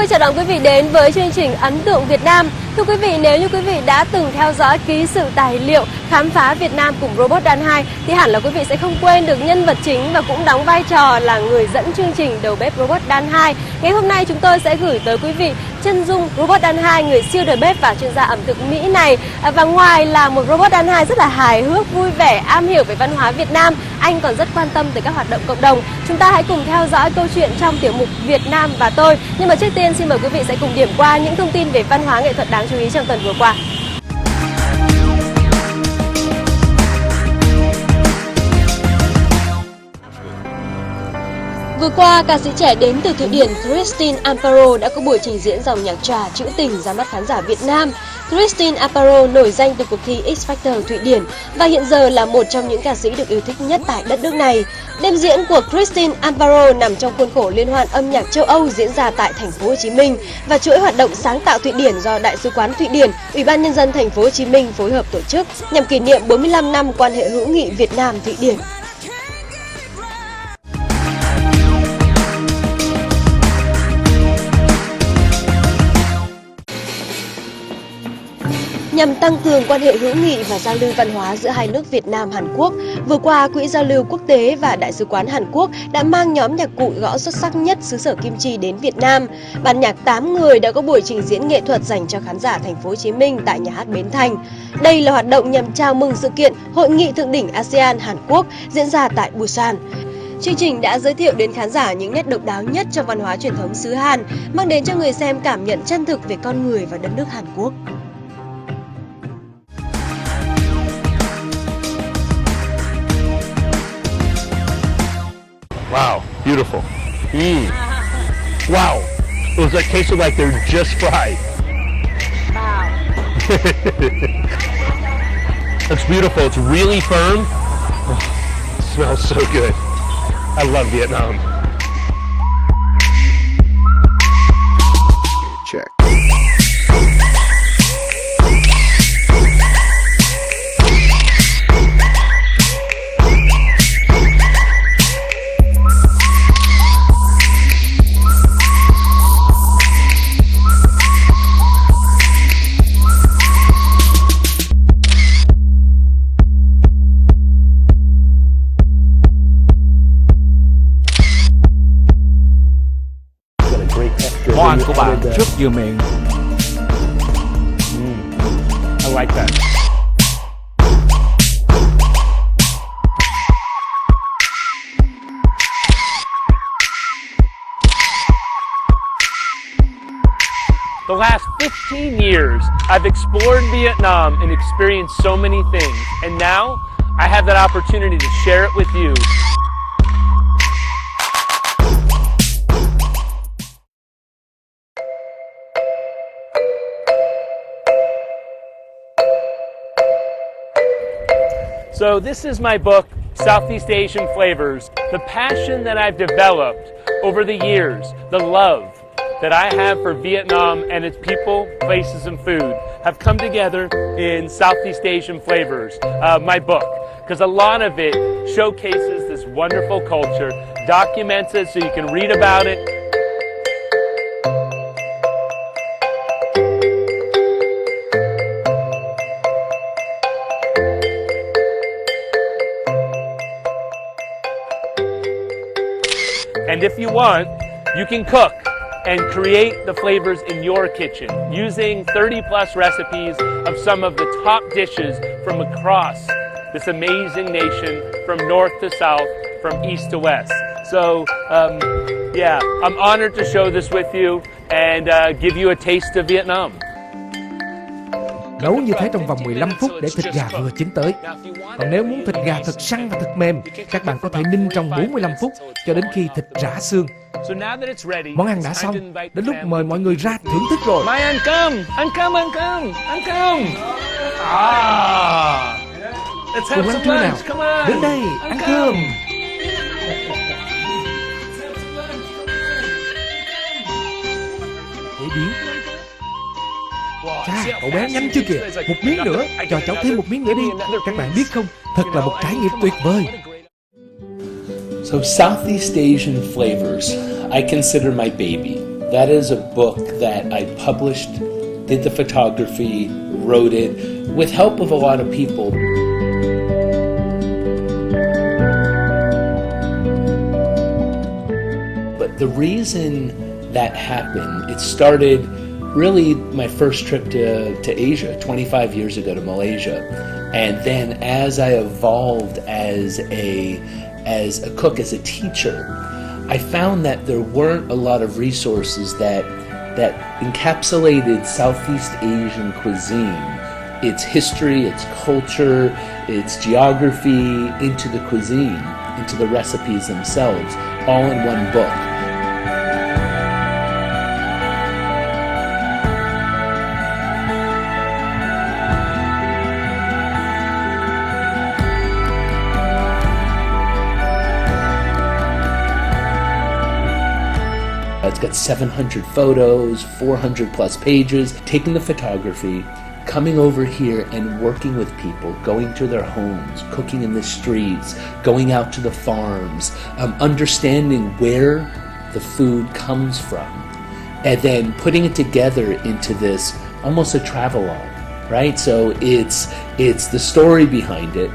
vui chào đón quý vị đến với chương trình Ấn tượng Việt Nam. Thưa quý vị, nếu như quý vị đã từng theo dõi ký sự tài liệu khám phá Việt Nam cùng robot Danhi thì hẳn là quý vị sẽ không quên được nhân vật chính và cũng đóng vai trò là người dẫn chương trình đầu bếp robot Danhi. Ngày hôm nay chúng tôi sẽ gửi tới quý vị chân dung robot Danhi, người siêu đầu bếp và chuyên gia ẩm thực Mỹ này. Và ngoài là một robot Danhi rất là hài hước, vui vẻ, am hiểu về văn hóa Việt Nam, anh còn rất quan tâm tới các hoạt động cộng đồng. Chúng ta hãy cùng theo dõi câu chuyện trong tiểu mục Việt Nam và tôi. Nhưng mà trước tiên xin mời quý vị sẽ cùng điểm qua những thông tin về văn hóa nghệ thuật đáng chú ý trong tuần vừa qua. Vừa qua, ca sĩ trẻ đến từ Thụy Điển Christine Amparo đã có buổi trình diễn dòng nhạc trà trữ tình ra mắt khán giả Việt Nam. Christine Amparo nổi danh từ cuộc thi X Factor Thụy Điển và hiện giờ là một trong những ca sĩ được yêu thích nhất tại đất nước này. Đêm diễn của Christine Amparo nằm trong khuôn khổ liên hoan âm nhạc châu Âu diễn ra tại thành phố Hồ Chí Minh và chuỗi hoạt động sáng tạo Thụy Điển do Đại sứ quán Thụy Điển, Ủy ban nhân dân thành phố Hồ Chí Minh phối hợp tổ chức nhằm kỷ niệm 45 năm quan hệ hữu nghị Việt Nam Thụy Điển. Nhằm tăng cường quan hệ hữu nghị và giao lưu văn hóa giữa hai nước Việt Nam Hàn Quốc, vừa qua Quỹ giao lưu quốc tế và Đại sứ quán Hàn Quốc đã mang nhóm nhạc cụ gõ xuất sắc nhất xứ sở Kim Chi đến Việt Nam. Ban nhạc 8 người đã có buổi trình diễn nghệ thuật dành cho khán giả thành phố Hồ Chí Minh tại nhà hát Bến Thành. Đây là hoạt động nhằm chào mừng sự kiện Hội nghị thượng đỉnh ASEAN Hàn Quốc diễn ra tại Busan. Chương trình đã giới thiệu đến khán giả những nét độc đáo nhất trong văn hóa truyền thống xứ Hàn, mang đến cho người xem cảm nhận chân thực về con người và đất nước Hàn Quốc. Wow, beautiful. Wow, it was like tasted like they're just fried. Wow. It's beautiful. It's really firm. Oh, it smells so good. I love Vietnam. Check. Món ăn của bạn rất vừa miệng. I like that. The last 15 years, I've explored Vietnam and experienced so many things, and now I have that opportunity to share it with you. So this is my book, Southeast Asian Flavors. The passion that I've developed over the years, the love that I have for Vietnam and its people, places, and food have come together in Southeast Asian Flavors, my book, because a lot of it showcases this wonderful culture, documents it so you can read about it. And if you want, you can cook and create the flavors in your kitchen using 30+ recipes of some of the top dishes from across this amazing nation, from north to south, from east to west. So, yeah, I'm honored to show this with you and give you a taste of Vietnam. Nấu như thế trong vòng 15 phút để thịt gà vừa chín tới. Còn nếu muốn thịt gà thật săn và thật mềm, các bạn có thể ninh trong 45 phút cho đến khi thịt rã xương. Món ăn đã xong, đến lúc mời mọi người ra thưởng thức rồi. Mai ăn cơm, ăn cơm, ăn cơm, ăn cơm. Cùng ăn trưa nào, đến đây, ăn cơm. Chế biến. Chà, cậu bé nhanh chưa kìa, một miếng nữa, cho cháu thêm một miếng nữa đi. Các bạn biết không, thật là một trải nghiệm tuyệt vời. So Southeast Asian Flavors, I consider my baby. That is a book that I published, did the photography, wrote it, with help of a lot of people. But the reason that happened, it started really my first trip to Asia, 25 years ago, to Malaysia. And then as I evolved as a cook, as a teacher, I found that there weren't a lot of resources that encapsulated Southeast Asian cuisine, its history, its culture, its geography, into the cuisine, into the recipes themselves, all in one book. It's got 700 photos, 400 plus pages, taking the photography, coming over here and working with people, going to their homes, cooking in the streets, going out to the farms, understanding where the food comes from, and then putting it together into this, almost a travelogue, right? So it's the story behind it,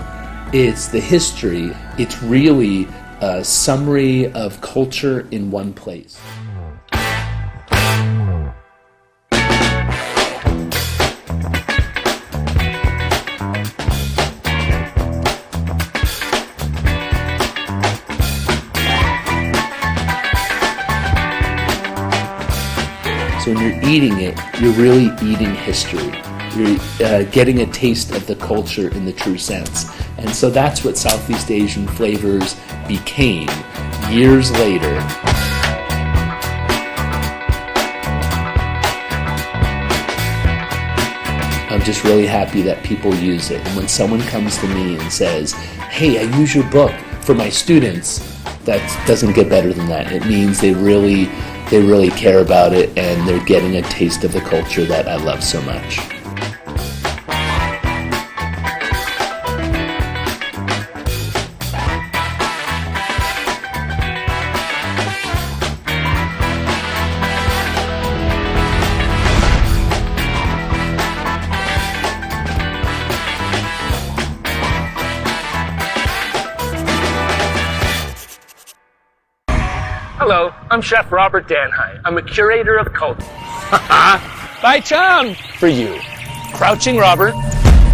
it's the history, it's really a summary of culture in one place. So when you're eating it, you're really eating history. You're getting a taste of the culture in the true sense. And so that's what Southeast Asian flavors became years later. I'm just really happy that people use it. And when someone comes to me and says, hey, I use your book for my students, that doesn't get better than that. It means they really care about it, and they're getting a taste of the culture that I love so much. Hello, I'm Chef Robert Danhi. I'm a curator of culture. By Chum! For you. Crouching Robert,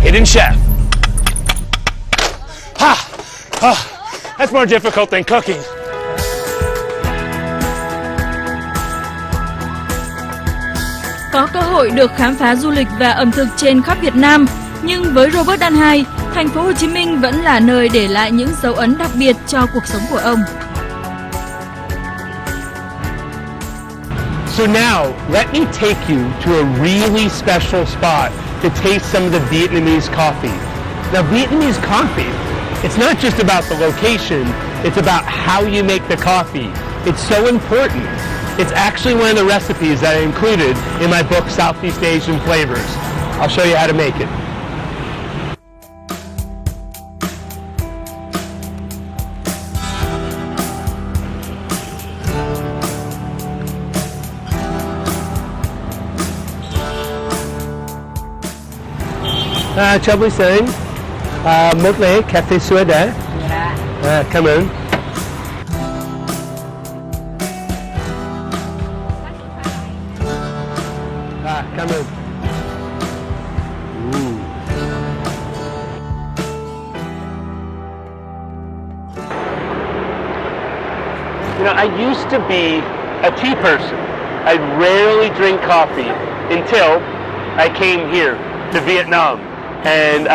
hidden chef. That's more difficult than cooking. Có cơ hội được khám phá du lịch và ẩm thực trên khắp Việt Nam, nhưng với Robert Danhi, thành phố Hồ Chí Minh vẫn là nơi để lại những dấu ấn đặc biệt cho cuộc sống của ông. So now, let me take you to a really special spot to taste some of the Vietnamese coffee. Now, Vietnamese coffee, it's not just about the location, it's about how you make the coffee. It's so important. It's actually one of the recipes that I included in my book, Southeast Asian Flavors. I'll show you how to make it. Chào buổi sáng, một ly cà phê sữa đã. Cảm ơn. Cảm ơn. You know, I used to be a tea person. I rarely drink coffee until I came here to Vietnam. And,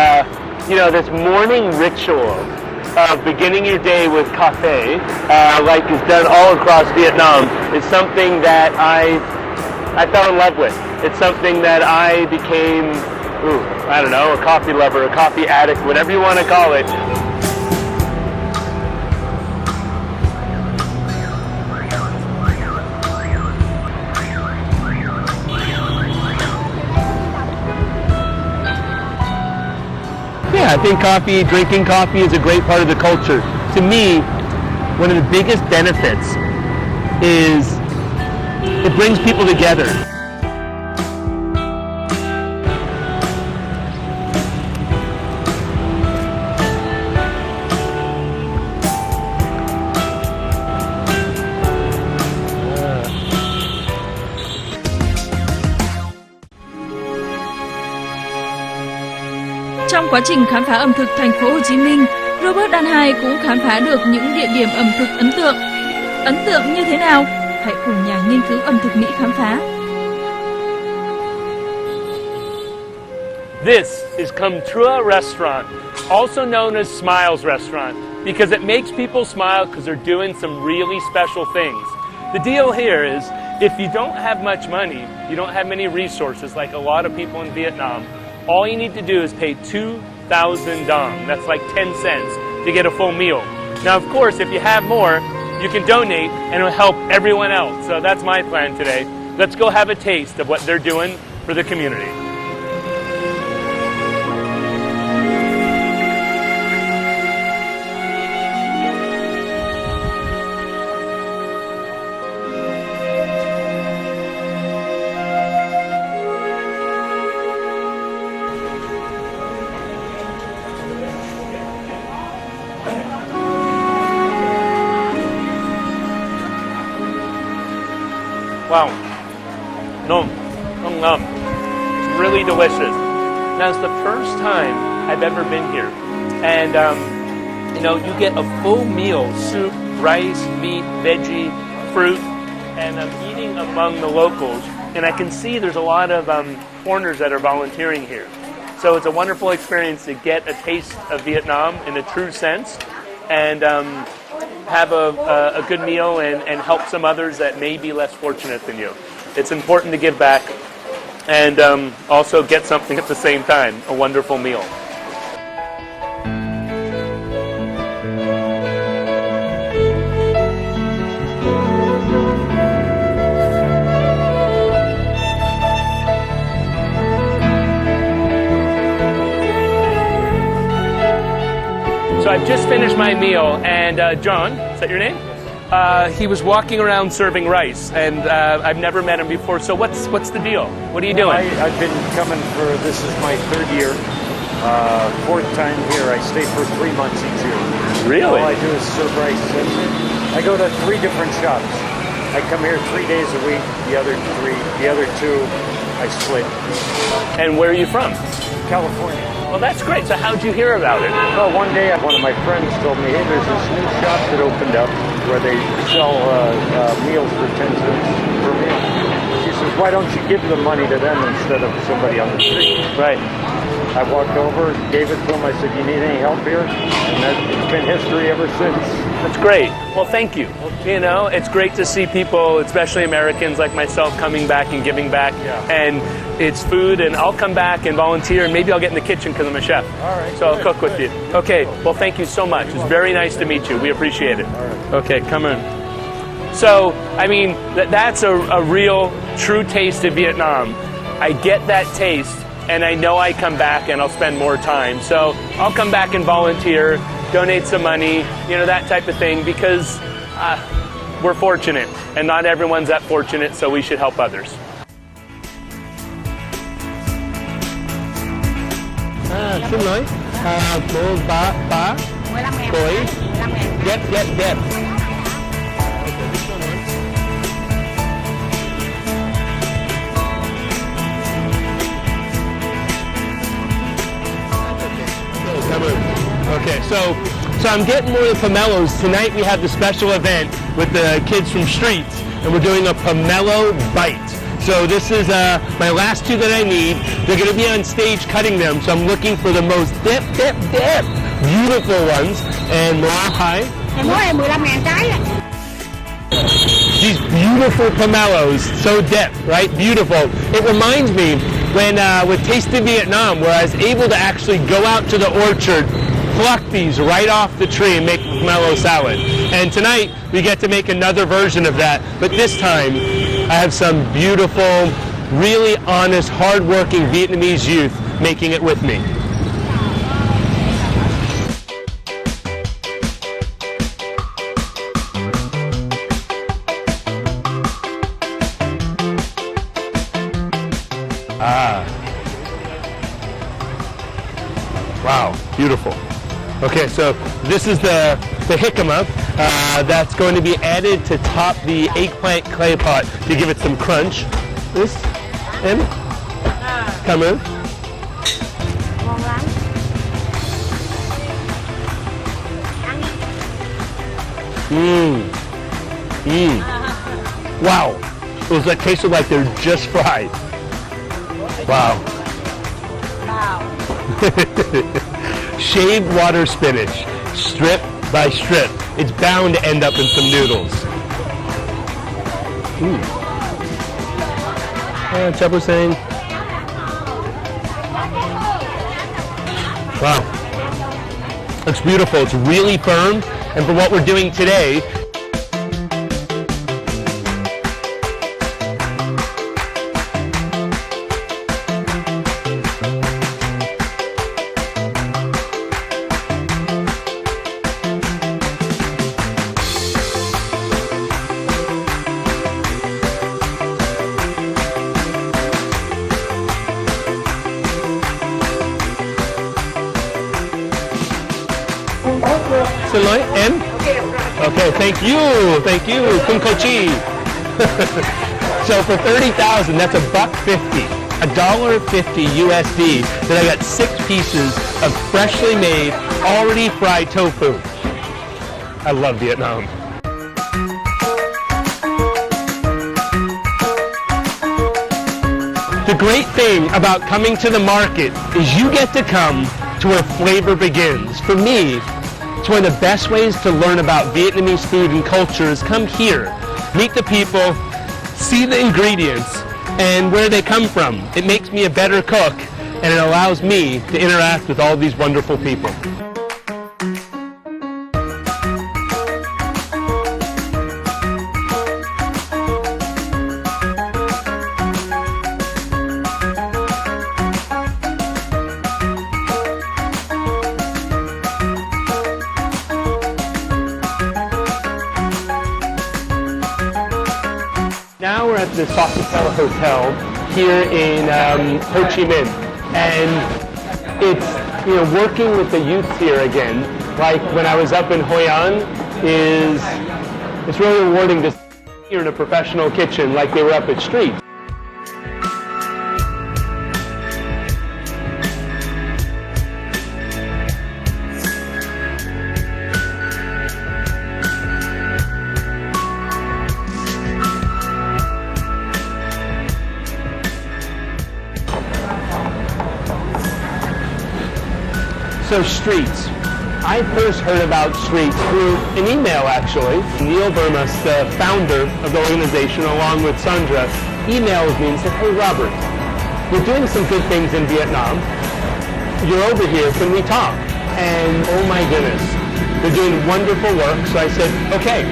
you know, this morning ritual of beginning your day with cafe, like is done all across Vietnam, is something that I fell in love with. It's something that I became, I don't know, a coffee lover, a coffee addict, whatever you want to call it. Yeah, I think drinking coffee is a great part of the culture. To me, one of the biggest benefits is It brings people together. Trong quá trình khám phá ẩm thực thành phố Hồ Chí Minh, Robert Danhi cũng khám phá được những địa điểm ẩm thực ấn tượng. Ấn tượng như thế nào? Hãy cùng nhà nghiên cứu ẩm thực Mỹ khám phá. This is Trua Restaurant, also known as Smiles Restaurant, because it makes people smile because they're doing some really special things. The deal here is, if you don't have much money, you don't have many resources like a lot of people in Vietnam, all you need to do is pay 2,000 dong, that's like 10 cents, to get a full meal. Now, of course, if you have more, you can donate and it'll help everyone else. So that's my plan today. Let's go have a taste of what they're doing for the community. Wow, nom, nom, nom. It's really delicious. Now, it's the first time I've ever been here. And, you get a full meal, soup, rice, meat, veggie, fruit, and I'm eating among the locals. And I can see there's a lot of foreigners that are volunteering here. So it's a wonderful experience to get a taste of Vietnam in a true sense. And have a good meal and help some others that may be less fortunate than you. It's important to give back and also get something at the same time, a wonderful meal. So I've just finished my meal, and John, is that your name? He was walking around serving rice, and I've never met him before. So what's the deal? What are you doing? I've been coming this is my third year, fourth time here. I stay for 3 months each year. Really? All I do is serve rice. I go to 3 different shops. I come here 3 days a week. The other 2, I split. And where are you from? California. Well, that's great. So how'd you hear about it? Well, one day one of my friends told me, hey, there's this new shop that opened up where they sell meals for 10 cents per meal. She says, why don't you give the money to them instead of somebody on the street? Right. I walked over, gave it to him. I said, you need any help here? And it's been history ever since. That's great. Well, thank you. It's great to see people, especially Americans like myself, coming back and giving back. Yeah. And it's food, and I'll come back and volunteer, and maybe I'll get in the kitchen because I'm a chef. All right. So I'll cook with you. Okay. Well, thank you so much. It's very nice to meet you. We appreciate it. All right. Okay, come on. So, that's a real, true taste of Vietnam. I get that taste, and I know I come back and I'll spend more time. So I'll come back and volunteer, donate some money, that type of thing, because we're fortunate, and not everyone's that fortunate, so we should help others. Xin lỗi, cô bà, cô ấy, đẹp. Okay, so I'm getting more of the pomelos. Tonight we have the special event with the kids from Streets, and we're doing a pomelo bite. So this is my last 2 that I need. They're going to be on stage cutting them, so I'm looking for the most beautiful ones. And hi. These beautiful pomelos, so depth, right? Beautiful. It reminds me when with Taste of Vietnam, where I was able to actually go out to the orchard, pluck these right off the tree and make pomelo salad. And tonight we get to make another version of that, but this time I have some beautiful, really honest, hard-working Vietnamese youth making it with me. Beautiful. Okay, so this is the jicama that's going to be added to top the eggplant clay pot to give it some crunch. This, em, come in. Ngon lắm. Wow, it was like tasted like they're just fried. Wow. Shaved water spinach, strip by strip. It's bound to end up in some noodles. Chub was saying. Wow. Looks beautiful. It's really firm. And for what we're doing today, xin lỗi em. Okay, thank you, Kung Kochi. So for 30,000, that's $1.50, $1.50 USD. Then I got 6 pieces of freshly made, already fried tofu. I love Vietnam. The great thing about coming to the market is you get to come to where flavor begins. For me, it's one of the best ways to learn about Vietnamese food and culture is come here, meet the people, see the ingredients, and where they come from. It makes me a better cook, and it allows me to interact with all these wonderful people. Now we're at the Sofitel Hotel here in Ho Chi Minh, and it's working with the youth here again. Like when I was up in Hoi An, it's really rewarding to see here in a professional kitchen like they were up at Street. So Streets. I first heard about Streets through an email actually. Neil Burmas, the founder of the organization, along with Sandra, emailed me and said, "Hey Robert, we're doing some good things in Vietnam. You're over here, can we talk?" And oh my goodness, they're doing wonderful work. So I said, okay.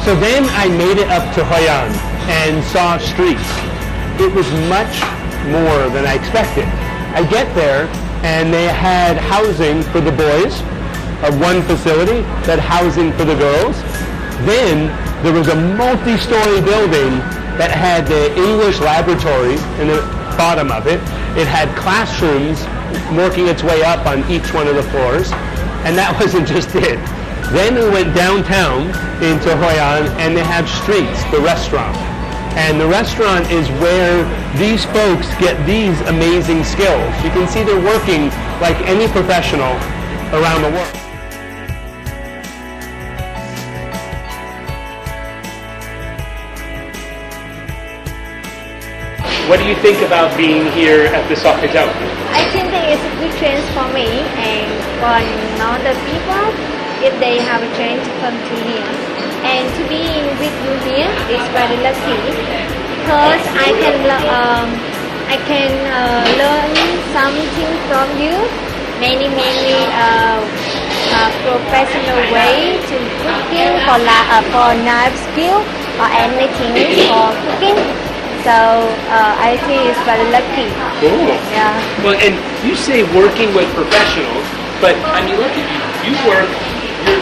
So then I made it up to Hoi An and saw Streets. It was much more than I expected. I get there, and they had housing for the boys, one facility, that housing for the girls. Then there was a multi-story building that had the English laboratory in the bottom of it. It had classrooms working its way up on each one of the floors, and that wasn't just it. Then we went downtown into Hoi An, and they have Streets, the restaurant. And the restaurant is where these folks get these amazing skills. You can see they're working like any professional around the world. What do you think about being here at the Sofitel? I think that it's a good chance for me and for other people if they have a chance to come to here. And to be with you here is very lucky because I can learn something from you. Many professional way to cooking for knife skill or anything for cooking. So I think it's very lucky. Cool. Yeah. Well, and you say working with professionals, but I mean, look at you. You work.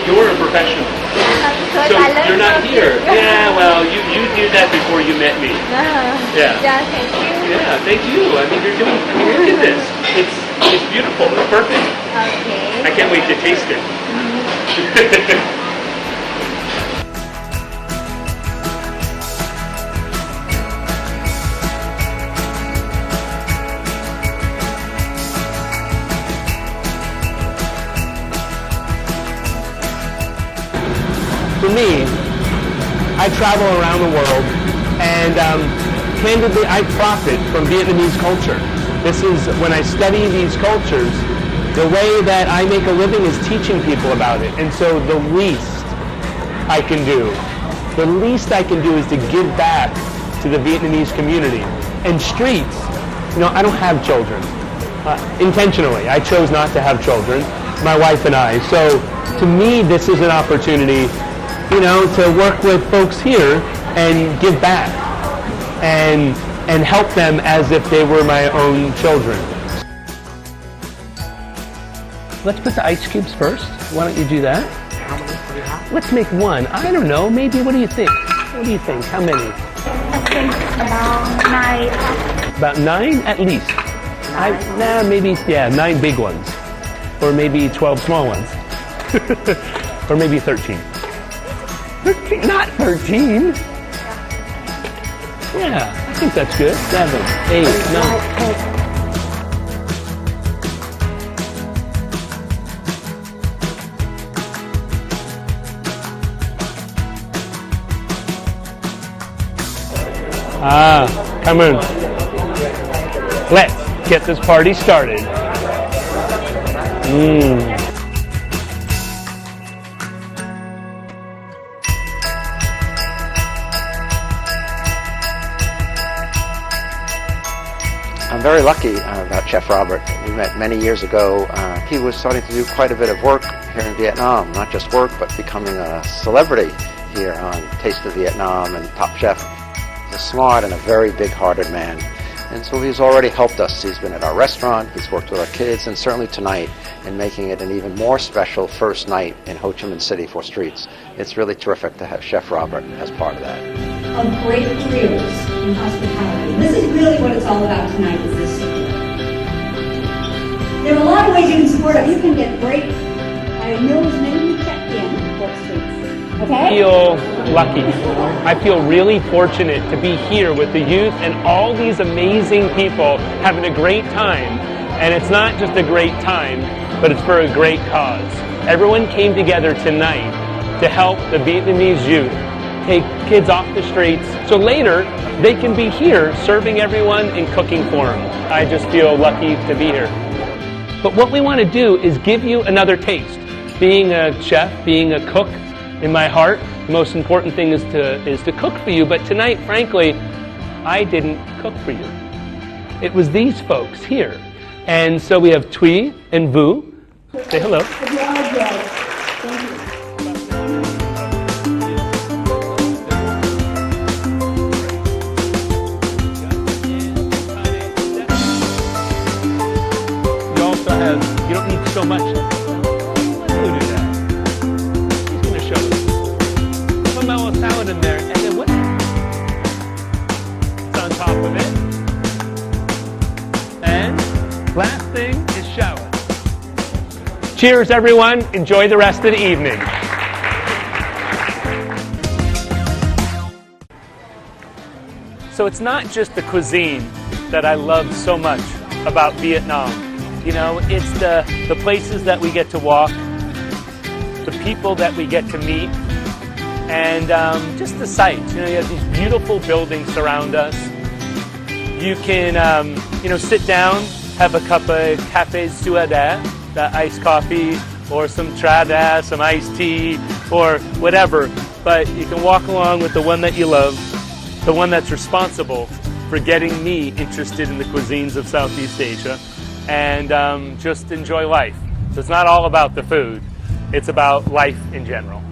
You're a professional. Because So I learned you're not from here. you. Yeah, well, you knew that before you met me. Yeah. Yeah, thank you. Yeah, thank you. I mean, you're doing. I mean, look at this. It's beautiful. It's perfect. Okay. I can't wait to taste it. For me, I travel around the world, and candidly, I profit from Vietnamese culture. This is, when I study these cultures, the way that I make a living is teaching people about it. And so the least I can do is to give back to the Vietnamese community. And streets, you know, I don't have children. Intentionally, I chose not to have children, my wife and I. So to me, this is an opportunity, you know, to work with folks here and give back and help them as if they were my own children. Let's put the ice cubes first. Why don't you do that? How many do you have? Let's make one. I don't know, maybe, what do you think? What do you think? How many? I think about 9. About 9 at least. Maybe, 9 big ones. Or maybe 12 small ones. Or maybe 13. 13, not 13. Yeah, I think that's good. 7, 8, 9. Come on. Let's get this party started. I'm very lucky about Chef Robert. We met many years ago. He was starting to do quite a bit of work here in Vietnam, not just work, but becoming a celebrity here on Taste of Vietnam and Top Chef. He's a smart and a very big-hearted man. And so he's already helped us. He's been at our restaurant, he's worked with our kids, and certainly tonight in making it an even more special first night in Ho Chi Minh City for Streets. It's really terrific to have Chef Robert as part of that. Of great careers in hospitality. This is really what it's all about tonight, is this support. There are a lot of ways you can support us. You can get great meals menu checked in for Streets. Okay? I feel lucky. I feel really fortunate to be here with the youth and all these amazing people having a great time. And it's not just a great time, but it's for a great cause. Everyone came together tonight to help the Vietnamese youth take kids off the streets so later they can be here serving everyone and cooking for them. I just feel lucky to be here. But what we want to do is give you another taste. Being a chef, being a cook, in my heart, the most important thing is to cook for you. But tonight, frankly, I didn't cook for you. It was these folks here. And so we have Thuy and Vu. Say hello. You also have, you don't need so much. Salad in there, and then what? It's on top of it. And last thing is shallot. Cheers, everyone. Enjoy the rest of the evening. So it's not just the cuisine that I love so much about Vietnam. You know, it's the places that we get to walk, the people that we get to meet, and just the sights. You know, you have these beautiful buildings surround us. You can, sit down, have a cup of café suada, the iced coffee, or some trada, some iced tea, or whatever. But you can walk along with the one that you love, the one that's responsible for getting me interested in the cuisines of Southeast Asia, and just enjoy life. So it's not all about the food, it's about life in general.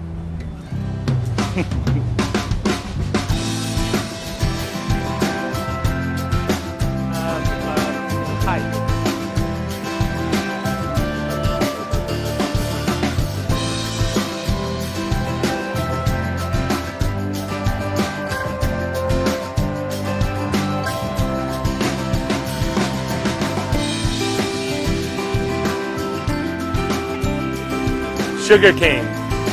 Hi. sugarcane.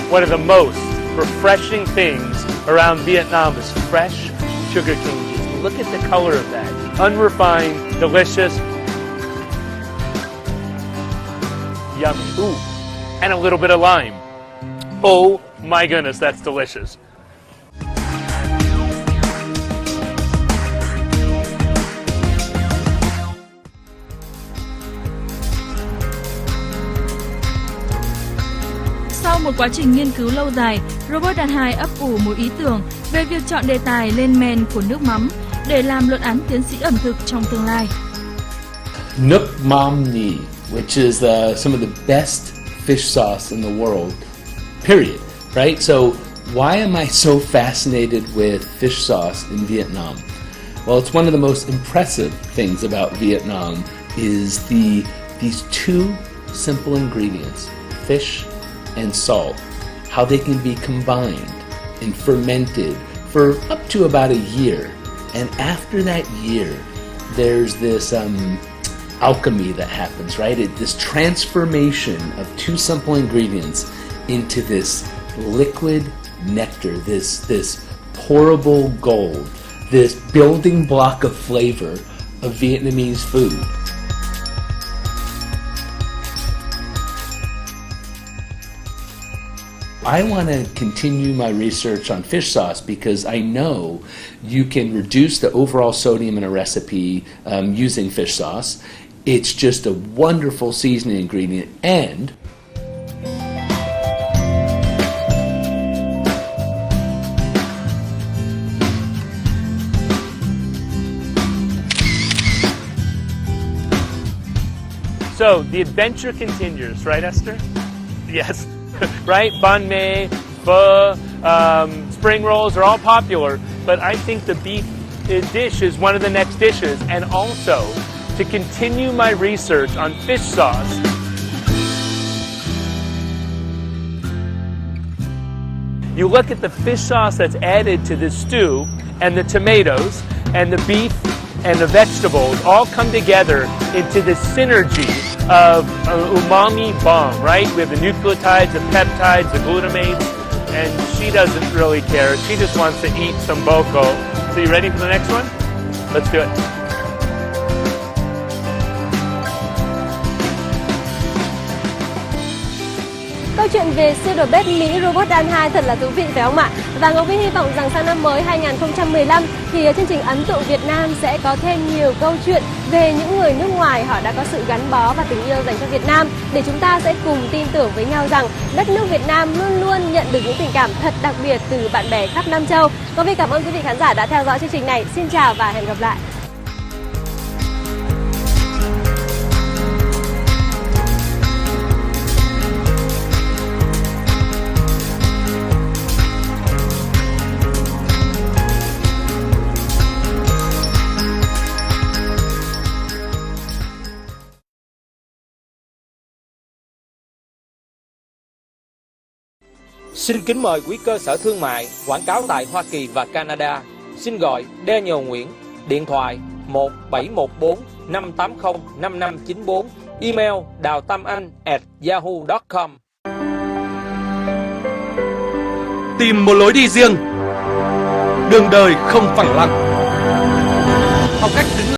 One of the most refreshing things around Vietnam is fresh sugarcane juice. Look at the color of that. Unrefined, delicious. Yummy. Ooh, and a little bit of lime. Oh my goodness, that's delicious. Sau một quá trình nghiên cứu lâu dài, Robert Danhi ấp ủ một ý tưởng về việc chọn đề tài lên men của nước mắm để làm luận án tiến sĩ ẩm thực trong tương lai. Nước mắm nhi, which is some of the best fish sauce in the world, period, right? So why am I so fascinated with fish sauce in Vietnam? Well, it's one of the most impressive things about Vietnam is these two simple ingredients, fish and salt, how they can be combined and fermented for up to about a year. And after that year, there's this alchemy that happens, right? This transformation of two simple ingredients into this liquid nectar, this pourable gold, this building block of flavor of Vietnamese food. I want to continue my research on fish sauce because I know you can reduce the overall sodium in a recipe using fish sauce. It's just a wonderful seasoning ingredient, and So the adventure continues, right, Esther? Yes. Right? Banh mi, pho, spring rolls are all popular, but I think the beef dish is one of the next dishes, and also to continue my research on fish sauce. You look at the fish sauce that's added to this stew, and the tomatoes, and the beef, and the vegetables all come together into this synergy of umami bomb, right? We have the nucleotides, the peptides, the glutamates, and she doesn't really care. She just wants to eat some boko. So you ready for the next one? Let's do it. Câu chuyện về siêu đầu bếp Mỹ Robert Danhi thật là thú vị phải không ạ? Và Ngọc Vi hy vọng rằng sang năm mới 2015 thì chương trình Ấn tượng Việt Nam sẽ có thêm nhiều câu chuyện về những người nước ngoài họ đã có sự gắn bó và tình yêu dành cho Việt Nam, để chúng ta sẽ cùng tin tưởng với nhau rằng đất nước Việt Nam luôn luôn nhận được những tình cảm thật đặc biệt từ bạn bè khắp Nam Châu. Ngọc Vi cảm ơn quý vị khán giả đã theo dõi chương trình này. Xin chào và hẹn gặp lại. Xin kính mời quý cơ sở thương mại quảng cáo tại Hoa Kỳ và Canada. Xin gọi Daniel Nguyễn, điện thoại 1714 580 5594, email daotaman@yahoo.com. Tìm một lối đi riêng, đường đời không phẳng lặng.